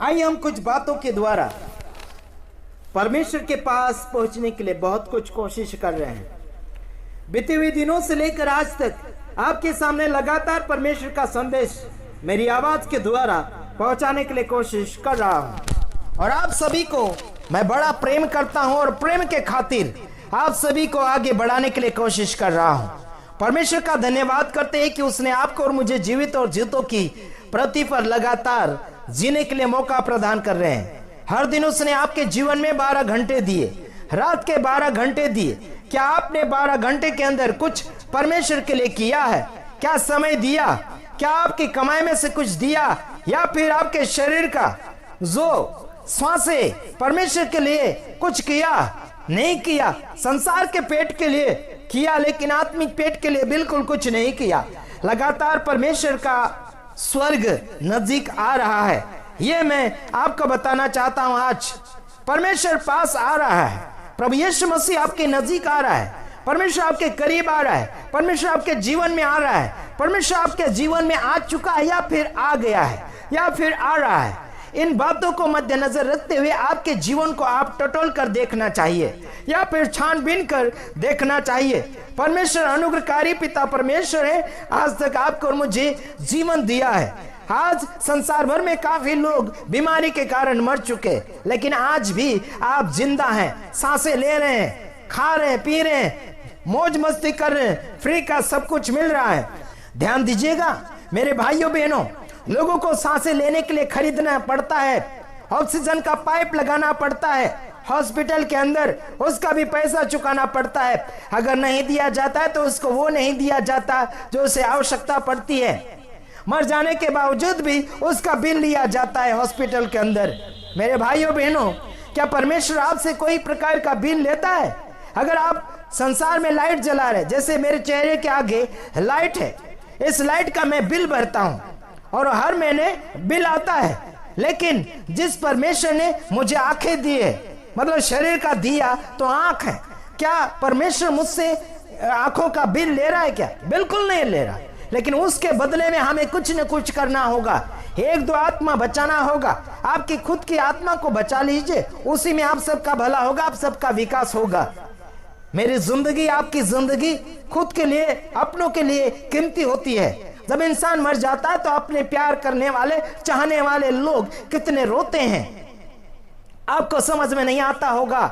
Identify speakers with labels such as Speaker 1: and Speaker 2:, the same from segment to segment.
Speaker 1: आइए हम कुछ बातों के द्वारा परमेश्वर के पास पहुंचने के लिए बहुत कुछ कोशिश कर रहे हैं। बीते हुए दिनों से लेकर आज तक आपके सामने लगातार परमेश्वर का संदेश मेरी आवाज के द्वारा पहुंचाने के लिए कोशिश कर रहा हूं और आप सभी को मैं बड़ा प्रेम करता हूं और प्रेम के खातिर आप सभी को आगे बढ़ाने के लिए कोशिश कर रहा हूं। परमेश्वर का धन्यवाद करते हैं कि उसने आपको और मुझे जीवित और जीतों की पृथ्वी पर लगातार जीने के लिए मौका प्रदान कर रहे हैं। हर दिन उसने आपके जीवन में 12 घंटे दिए, रात के 12 घंटे दिए। क्या आपने 12 घंटे के अंदर कुछ परमेश्वर के लिए किया है? क्या समय दिया? क्या आपकी कमाई में से कुछ दिया या फिर आपके शरीर का जो श्वासें परमेश्वर के लिए कुछ किया? नहीं किया। संसार के पेट के लिए किया लेकिन आत्मिक पेट के लिए बिल्कुल कुछ नहीं किया। लगातार परमेश्वर का स्वर्ग नजदीक आ रहा है, ये मैं आपको बताना चाहता हूं। आज परमेश्वर पास आ रहा है, प्रभु यीशु मसीह आपके नजदीक आ रहा है, परमेश्वर आपके करीब आ रहा है, परमेश्वर आपके जीवन में आ रहा है, परमेश्वर आपके जीवन में आ चुका है या फिर आ गया है या फिर आ रहा है। इन बातों को मद्देनजर रखते हुए आपके जीवन को आप टटोल कर देखना चाहिए या फिर छानबीन कर देखना चाहिए। परमेश्वर अनुग्रहकारी पिता परमेश्वर है, आज तक आपको और मुझे जीवन दिया है। आज संसार भर में काफी लोग बीमारी के कारण मर चुके, लेकिन आज भी आप जिंदा हैं, सांसें ले रहे हैं, खा रहे हैं, पी रहे हैं, मौज मस्ती कर रहे हैं, फ्री का सब कुछ मिल रहा है। ध्यान दीजिएगा मेरे भाइयों बहनों, लोगों को सांसें लेने के लिए खरीदना पड़ता है, ऑक्सीजन का पाइप लगाना पड़ता है, हॉस्पिटल के अंदर उसका भी पैसा चुकाना पड़ता है। अगर नहीं दिया जाता है तो उसको वो नहीं दिया जाता जो उसे आवश्यकता पड़ती है। मर जाने के बावजूद भी उसका बिल लिया जाता है हॉस्पिटल के अंदर। मेरे भाइयों बहनों, क्या परमेश्वर आपसे कोई प्रकार का बिल लेता है? अगर आप संसार में लाइट जला रहे, जैसे मेरे चेहरे के आगे लाइट है, इस लाइट का मैं बिल भरता हूं और हर महीने बिल आता है, लेकिन जिस परमेश्वर ने मुझे आंखें दी है, मतलब शरीर का दिया तो आंख है, क्या परमेश्वर मुझसे आंखों का बिल ले रहा है? क्या बिल्कुल नहीं ले रहा। लेकिन उसके बदले में हमें कुछ न कुछ करना होगा। एक दो आत्मा बचाना होगा। आपकी खुद की आत्मा को बचा लीजिए, उसी में आप सबका भला होगा, आप सबका विकास होगा। मेरी जिंदगी, आपकी जिंदगी खुद के लिए, अपनों के लिए कीमती होती है। जब इंसान मर जाता है तो अपने प्यार करने वाले, चाहने वाले लोग कितने रोते हैं, आपको समझ में नहीं आता होगा,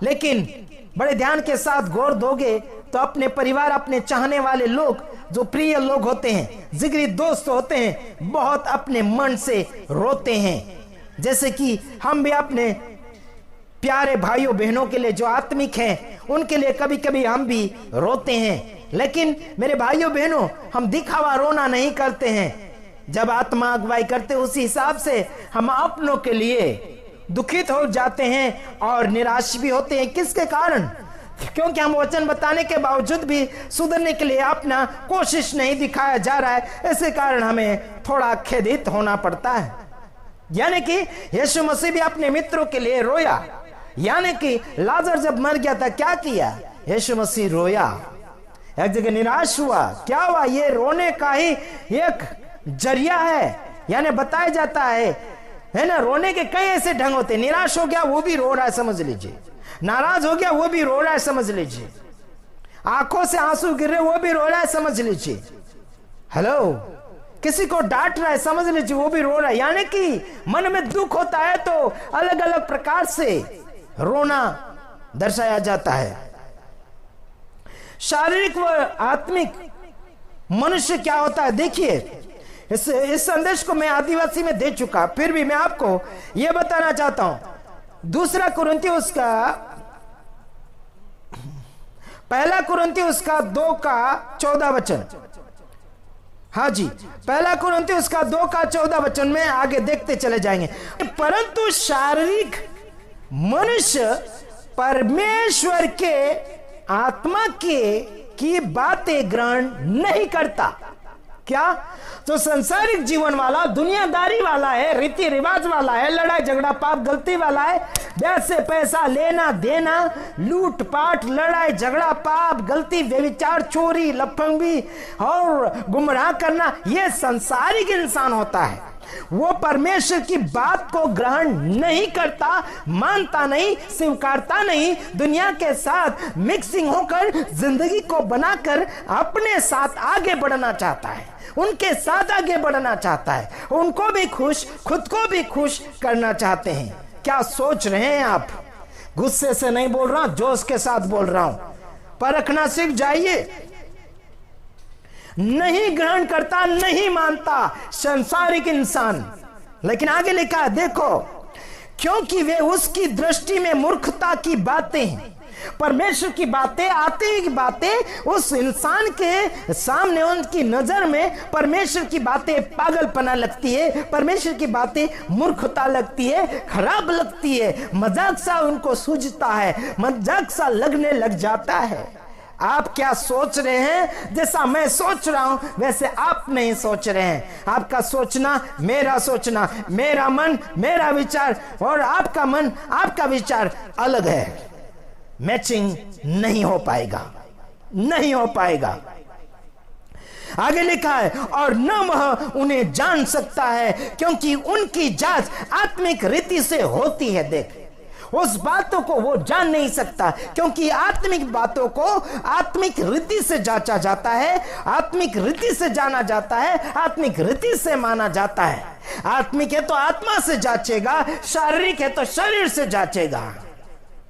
Speaker 1: लेकिन बड़े ध्यान के साथ गौर दोगे तो अपने परिवार, अपने चाहने वाले लोग, जो प्रिय लोग होते हैं, जिगरी दोस्त होते हैं, बहुत अपने मन से रोते हैं। जैसे कि हम भी अपने प्यारे भाइयों बहनों के लिए जो आत्मिक हैं, उनके लिए कभी कभी हम भी रोते हैं। लेकिन मेरे भाइयों बहनों, हम दिखावा रोना नहीं करते हैं। जब आत्मा अगुवाई करते उसी हिसाब से हम अपनों के लिए दुखित हो जाते हैं और निराश भी होते हैं। किसके कारण? क्योंकि हम वचन बताने के बावजूद भी सुधरने के लिए अपना कोशिश नहीं दिखाया जा रहा है। इसी कारण हमें थोड़ा खेदित होना पड़ता है। यानी कि यीशु मसीह भी अपने मित्रों के लिए रोया। यानी कि लाजर जब मर गया था, क्या किया? यीशु मसीह रोया, एक जगह निराश हुआ। क्या हुआ? ये रोने का ही एक जरिया है, यानी बताया जाता है ना। रोने के कई ऐसे ढंग होते हैं। निराश हो गया, वो भी रो रहा है, समझ लीजिए। नाराज हो गया, वो भी रो रहा है, समझ लीजिए। आंखों से आंसू गिर रहे, वो भी रो रहा है, समझ लीजिए। हेलो, किसी को डांट रहा है, समझ लीजिए, वो भी रो रहा है। यानी कि मन में दुख होता है तो अलग अलग प्रकार से रोना दर्शाया जाता है। शारीरिक व आत्मिक मनुष्य क्या होता है, देखिए इस संदेश को मैं आदिवासी में दे चुका, फिर भी मैं आपको यह बताना चाहता हूं। दूसरा कुरिन्थियोस का, पहला कुरिन्थियोस का 2:14। हाँ जी, पहला कुरिन्थियोस का 2:14 में आगे देखते चले जाएंगे। परंतु शारीरिक मनुष्य परमेश्वर के आत्मा की बातें ग्रहण नहीं करता। क्या? जो संसारिक जीवन वाला, दुनियादारी वाला है, रीति रिवाज वाला है, लड़ाई झगड़ा पाप गलती वाला है, ब्याज से पैसा लेना देना, लूट पाट, लड़ाई झगड़ा पाप गलती, व्यभिचार, चोरी, लफंगी और गुमराह करना, यह संसारिक इंसान होता है। वो परमेश्वर की बात को ग्रहण नहीं करता, मानता नहीं, स्वीकारता नहीं, दुनिया के साथ मिक्सिंग होकर जिंदगी को बनाकर अपने साथ आगे बढ़ना चाहता है, उनके साथ आगे बढ़ना चाहता है, उनको भी खुश, खुद को भी खुश करना चाहते हैं। क्या सोच रहे हैं आप? गुस्से से नहीं बोल रहा, जोश के साथ बोल रहा हूं। परखना सीख जाइए। नहीं ग्रहण करता, नहीं मानता सांसारिक इंसान। लेकिन आगे लिखा है, देखो, क्योंकि वे उसकी दृष्टि में मूर्खता की बातें हैं। परमेश्वर की बातें, आत्मा की बातें उस इंसान के सामने, उनकी नजर में परमेश्वर की बातें पागलपना लगती है, परमेश्वर की बातें मूर्खता लगती है, खराब लगती है, मजाक सा उनको सूझता है, मजाक सा लगने लग जाता है। आप क्या सोच रहे हैं? जैसा मैं सोच रहा हूं वैसे आप नहीं सोच रहे हैं। आपका सोचना, मेरा सोचना, मेरा मन, मेरा विचार और आपका मन, आपका विचार अलग है। मैचिंग नहीं हो पाएगा, नहीं हो पाएगा। आगे लिखा है, और न वह उन्हें जान सकता है क्योंकि उनकी जांच आत्मिक रीति से होती है। देख, उस बातों को वो जान नहीं सकता क्योंकि आत्मिक बातों को आत्मिक रीति से जांचा जाता है, आत्मिक रीति से जाना जाता है, आत्मिक रीति से माना जाता है। आत्मिक है तो आत्मा से जांचेगा, शारीरिक है तो शरीर से जांचेगा।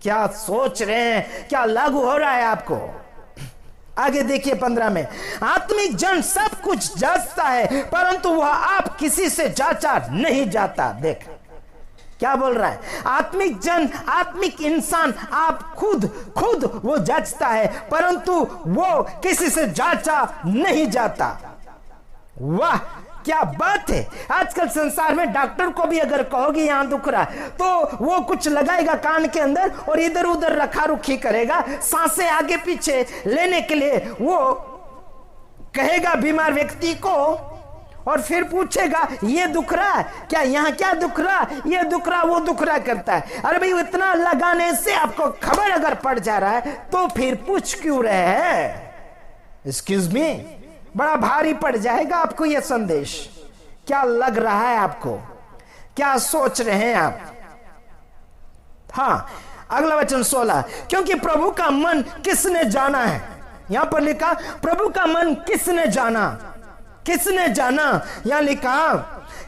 Speaker 1: क्या सोच रहे हैं? क्या लागू हो रहा है आपको? आगे देखिए 15 में, आत्मिक जन सब कुछ जांचता है परंतु वह आप किसी से जांचा नहीं जाता। देख क्या बोल रहा है, आत्मिक जन, आत्मिक इंसान आप खुद वो जांचता है परंतु वो किसी से जांचा नहीं जाता। वाह क्या बात है। आजकल संसार में डॉक्टर को भी अगर कहोगे यहां दुख रहा है तो वो कुछ लगाएगा कान के अंदर और इधर उधर रखा रुखी करेगा, सांसें आगे पीछे लेने के लिए वो कहेगा बीमार व्यक्ति को और फिर पूछेगा ये दुख रहा है क्या, यहाँ क्या दुख रहा, ये दुख रहा, वो दुख रहा करता है। अरे भाई इतना लगाने से आपको खबर अगर पड़ जा रहा है तो फिर पूछ क्यों रहे हैं? एक्सक्यूज मी, बड़ा भारी पड़ जाएगा आपको यह संदेश। क्या लग रहा है आपको? क्या सोच रहे हैं आप? हाँ, अगला वचन 16, क्योंकि प्रभु का मन किसने जाना है। यहां पर लिखा प्रभु का मन किसने जाना, किसने जाना। यहां लिखा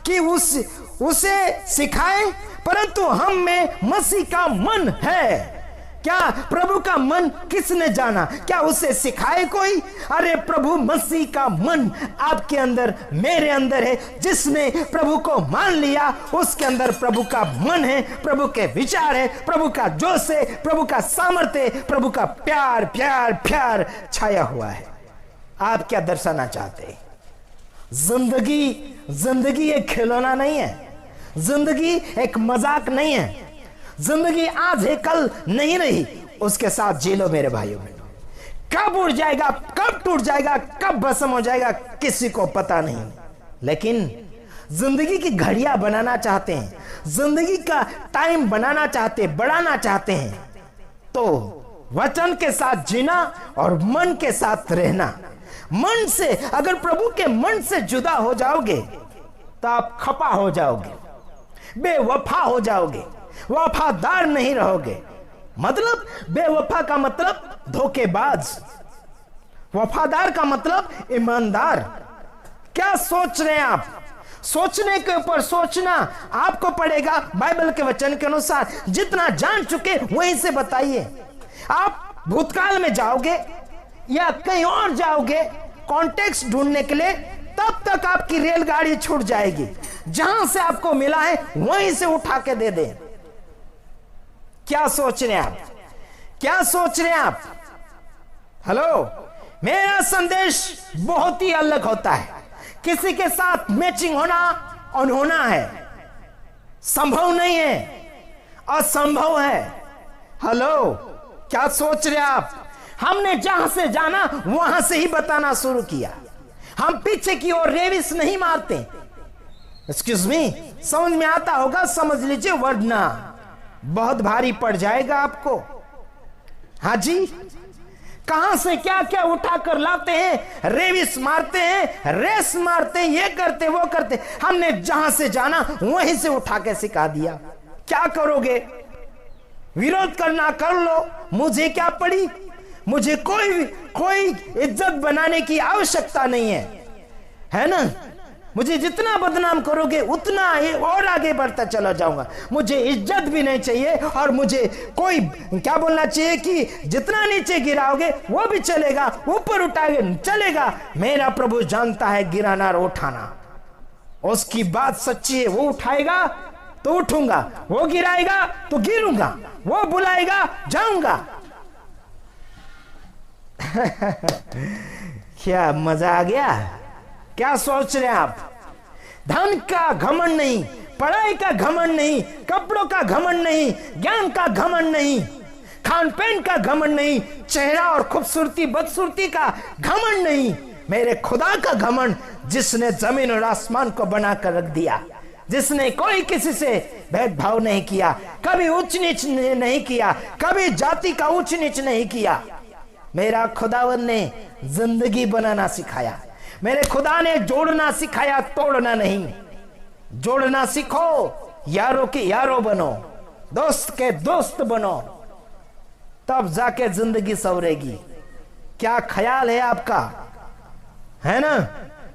Speaker 1: कि उसे सिखाए परंतु हम में मसीह का मन है। क्या प्रभु का मन किसने जाना? क्या उसे सिखाए कोई? अरे प्रभु मसीह का मन आपके अंदर, मेरे अंदर है। जिसने प्रभु को मान लिया उसके अंदर प्रभु का मन है, प्रभु के विचार है, प्रभु का जोश है, प्रभु का सामर्थ्य, प्रभु का प्यार प्यार प्यार छाया हुआ है। आप क्या दर्शाना चाहते हैं? जिंदगी एक खिलौना नहीं है, जिंदगी एक मजाक नहीं है, जिंदगी आज है कल नहीं रही। उसके साथ जी लो मेरे भाइयों बहनों। कब उड़ जाएगा, कब टूट जाएगा, कब भस्म हो जाएगा किसी को पता नहीं। लेकिन जिंदगी की घड़ियां बनाना चाहते हैं, जिंदगी का टाइम बनाना चाहते, बढ़ाना चाहते हैं तो वचन के साथ जीना और मन के साथ रहना। मन से, अगर प्रभु के मन से जुदा हो जाओगे तो आप खपा हो जाओगे, बेवफा हो जाओगे, वफादार नहीं रहोगे। मतलब बेवफा का मतलब धोखेबाज, वफादार का मतलब ईमानदार। क्या सोच रहे हैं आप? सोचने के ऊपर सोचना आपको पड़ेगा। बाइबल के वचन के अनुसार जितना जान चुके वहीं से बताइए। आप भूतकाल में जाओगे या कहीं और जाओगे कॉन्टेक्स्ट ढूंढने के लिए, तब तक आपकी रेलगाड़ी छूट जाएगी। जहां से आपको मिला है वहीं से उठा के दे दे। क्या सोच रहे हैं आप? क्या सोच रहे हैं आप? हेलो, मेरा संदेश बहुत ही अलग होता है। किसी के साथ मैचिंग होना अनहोना है, संभव नहीं है, असंभव है। हेलो, क्या सोच रहे हैं आप? हमने जहां से जाना वहां से ही बताना शुरू किया। हम पीछे की ओर रेविस नहीं मारते। एक्सक्यूज मी, समझ में आता होगा समझ लीजिए, वरना बहुत भारी पड़ जाएगा आपको। हाँ जी, कहां से क्या क्या उठाकर लाते हैं, रेविस मारते हैं, रेस मारते हैं, ये करते वो करते। हमने जहां से जाना वहीं से उठा के सिखा दिया। क्या करोगे? विरोध करना कर लो, मुझे क्या पड़ी? मुझे कोई इज्जत बनाने की आवश्यकता नहीं है ना? मुझे जितना बदनाम करोगे उतना और आगे बढ़ता चला जाऊंगा। मुझे इज्जत भी नहीं चाहिए और मुझे कोई क्या बोलना चाहिए कि जितना नीचे गिराओगे वो भी चलेगा, ऊपर उठाओगे चलेगा। मेरा प्रभु जानता है गिराना और उठाना। उसकी बात सच्ची है। वो उठाएगा तो उठूंगा, वो गिराएगा तो गिरूंगा, वो बुलाएगा जाऊंगा। क्या मजा आ गया? क्या सोच रहे हैं आप? धन का घमंड नहीं, पढ़ाई का घमंड नहीं, कपड़ों का घमंड नहीं, ज्ञान का घमंड नहीं, खान पीन का घमंड नहीं, चेहरा और खूबसूरती बदसूरती का घमंड नहीं, मेरे खुदा का घमंड, जिसने जमीन और आसमान को बनाकर रख दिया, जिसने कोई किसी से भेदभाव नहीं किया, कभी ऊंच नीच नहीं किया, कभी जाति का ऊंच नीच नहीं किया। मेरा खुदावन ने जिंदगी बनाना सिखाया। मेरे खुदा ने जोड़ना सिखाया, तोड़ना नहीं। जोड़ना सीखो, यारों के यारों बनो, दोस्त के दोस्त बनो, तब जाके जिंदगी संवरेगी। क्या ख्याल है आपका? है ना?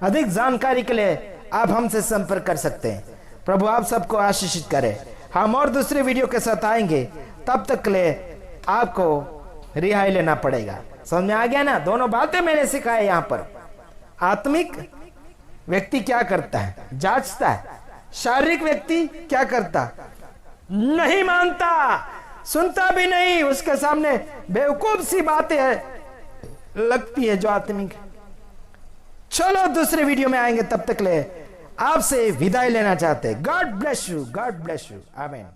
Speaker 1: अधिक जानकारी के लिए आप हमसे संपर्क कर सकते हैं। प्रभु आप सबको आशीषित करे। हम और दूसरे वीडियो के साथ आएंगे, तब तक के लिए आपको रिहाई लेना पड़ेगा। समझ में आ गया ना? दोनों बातें मैंने सिखाई यहां पर। आत्मिक व्यक्ति क्या करता है? जांचता है। शारीरिक व्यक्ति क्या करता? नहीं मानता, सुनता भी नहीं, उसके सामने बेवकूफ सी बातें लगती है जो आत्मिक। चलो दूसरे वीडियो में आएंगे, तब तक ले आपसे विदाई लेना चाहते हैं। God bless you, God bless you, आमीन।